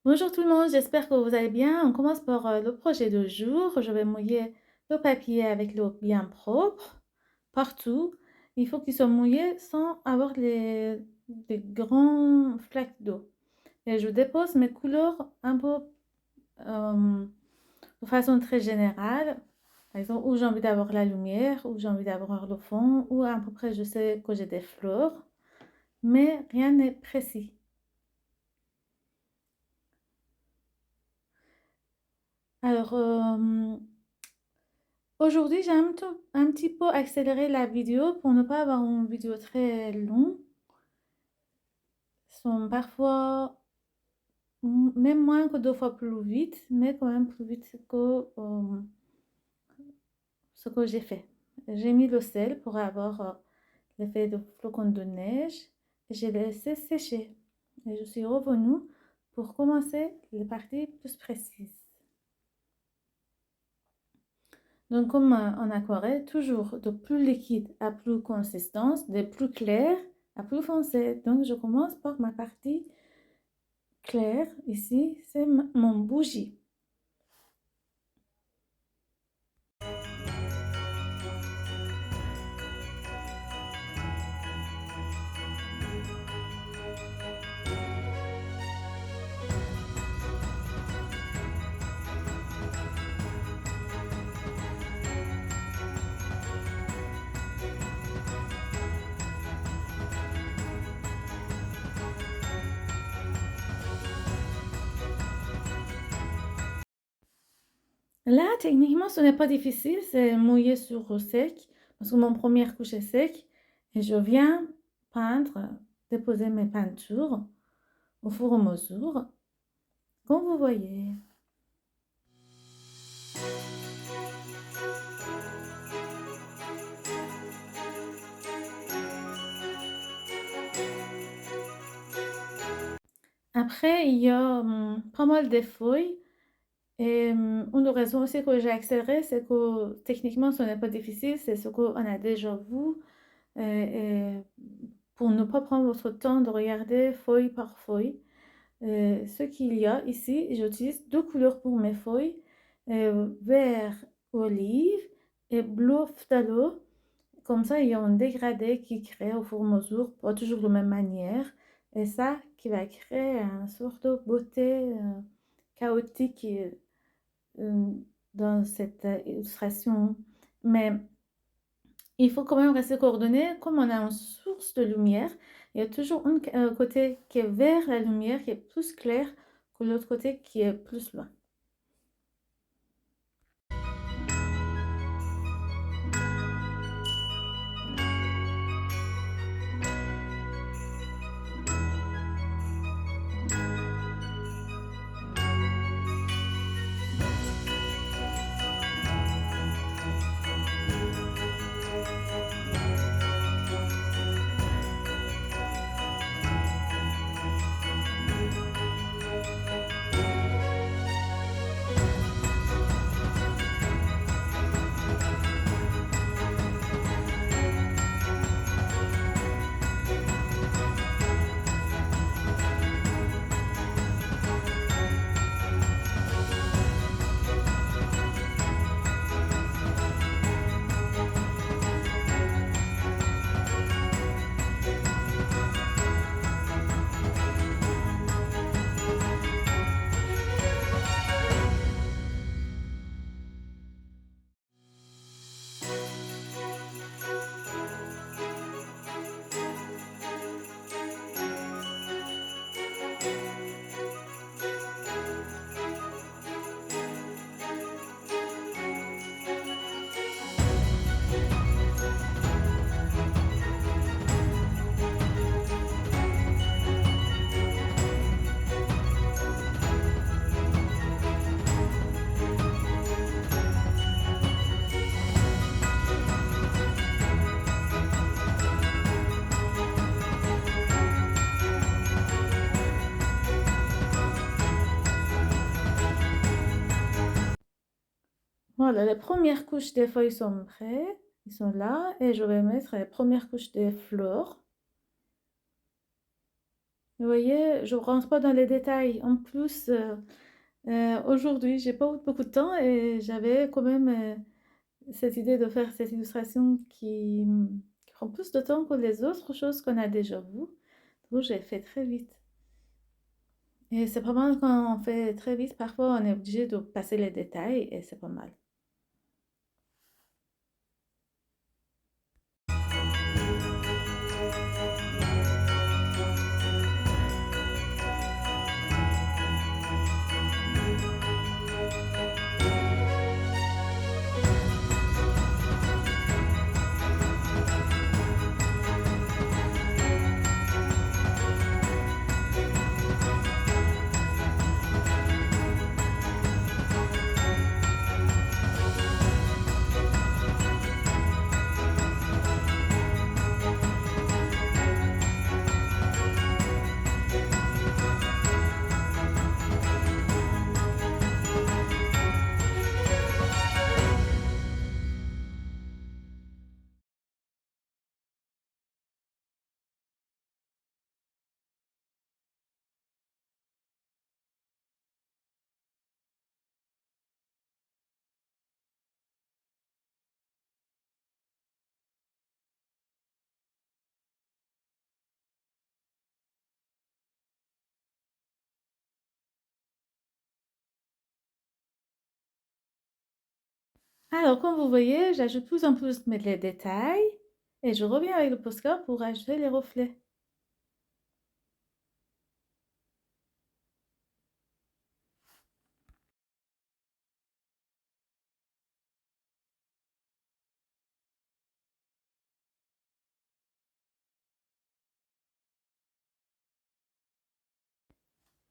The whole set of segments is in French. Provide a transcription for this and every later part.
Bonjour tout le monde, j'espère que vous allez bien. On commence par le projet de jour. Je vais mouiller le papier avec l'eau bien propre partout. Il faut qu'il soit mouillé sans avoir des grands flaques d'eau. Et je dépose mes couleurs un peu de façon très générale. Par exemple, où j'ai envie d'avoir la lumière, où j'ai envie d'avoir le fond, où à peu près je sais que j'ai des fleurs, mais rien n'est précis. Alors, aujourd'hui, j'ai un petit peu accéléré la vidéo pour ne pas avoir une vidéo très longue. Sont parfois même moins que 2 fois plus vite, mais quand même plus vite que ce que j'ai fait. J'ai mis le sel pour avoir l'effet de flocons de neige et j'ai laissé sécher. Et je suis revenue pour commencer les parties plus précises. Donc, comme en aquarelle, toujours de plus liquide à plus consistance, de plus clair à plus foncé. Donc, je commence par ma partie claire. Ici, c'est mon bougie. Là, techniquement, ce n'est pas difficile, c'est mouiller sur sec, parce que mon première couche est sec, et je viens peindre, déposer mes peintures au fur et à mesure, comme vous voyez. Après, il y a pas mal de feuilles. Et une raison aussi que j'ai accéléré, c'est que techniquement, ce n'est pas difficile, c'est ce qu'on a déjà vu. Et pour ne pas prendre votre temps de regarder feuille par feuille, ce qu'il y a ici, j'utilise deux couleurs pour mes feuilles, vert olive et bleu phthalo. Comme ça, il y a un dégradé qui crée au fur et à mesure, pas toujours de la même manière. Et ça, qui va créer une sorte de beauté chaotique euh, dans cette illustration. Mais il faut quand même rester coordonné. Comme on a une source de lumière, il y a toujours un côté qui est vers la lumière, qui est plus clair que l'autre côté qui est plus loin. Voilà, les premières couches des feuilles sont prêtes. Ils sont là et je vais mettre les premières couches des fleurs. Vous voyez, je rentre pas dans les détails. En plus, aujourd'hui, j'ai pas eu beaucoup de temps et j'avais quand même cette idée de faire cette illustration qui prend plus de temps que les autres choses qu'on a déjà vues. Donc, j'ai fait très vite. Et c'est pas mal quand on fait très vite. Parfois, on est obligé de passer les détails et c'est pas mal. Alors, comme vous voyez, j'ajoute plus en plus les détails et je reviens avec le postcard pour ajouter les reflets.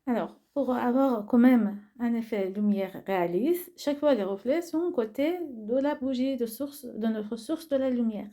Alors, pour avoir quand même un effet lumière réaliste, chaque fois les reflets sont aux côtés de la bougie de notre source de la lumière.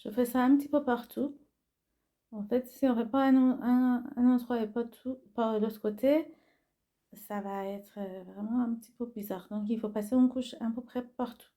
Je fais ça un petit peu partout. En fait, si on fait pas un endroit et pas tout, pas l'autre côté, ça va être vraiment un petit peu bizarre. Donc, il faut passer une couche à peu près partout.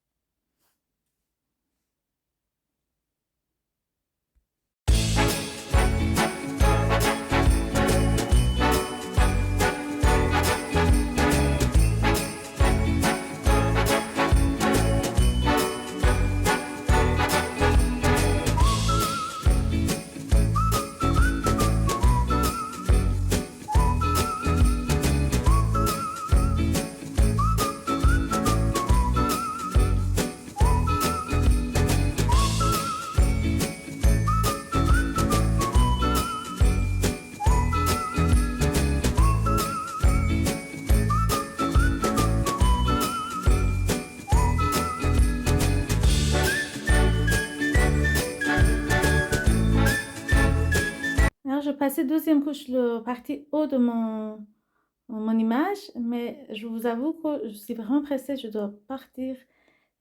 Alors, je passais deuxième couche, le partie haut de mon image, mais je vous avoue que je suis vraiment pressée, je dois partir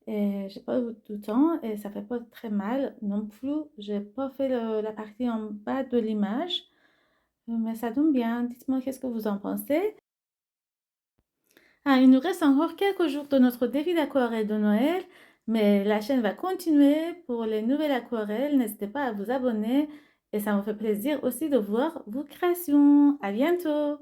et j'ai pas du temps et ça fait pas très mal non plus. J'ai pas fait la partie en bas de l'image, mais ça donne bien. Dites-moi qu'est-ce que vous en pensez. Ah, il nous reste encore quelques jours de notre défi d'aquarelle de Noël, mais la chaîne va continuer pour les nouvelles aquarelles. N'hésitez pas à vous abonner et ça me fait plaisir aussi de voir vos créations. À bientôt!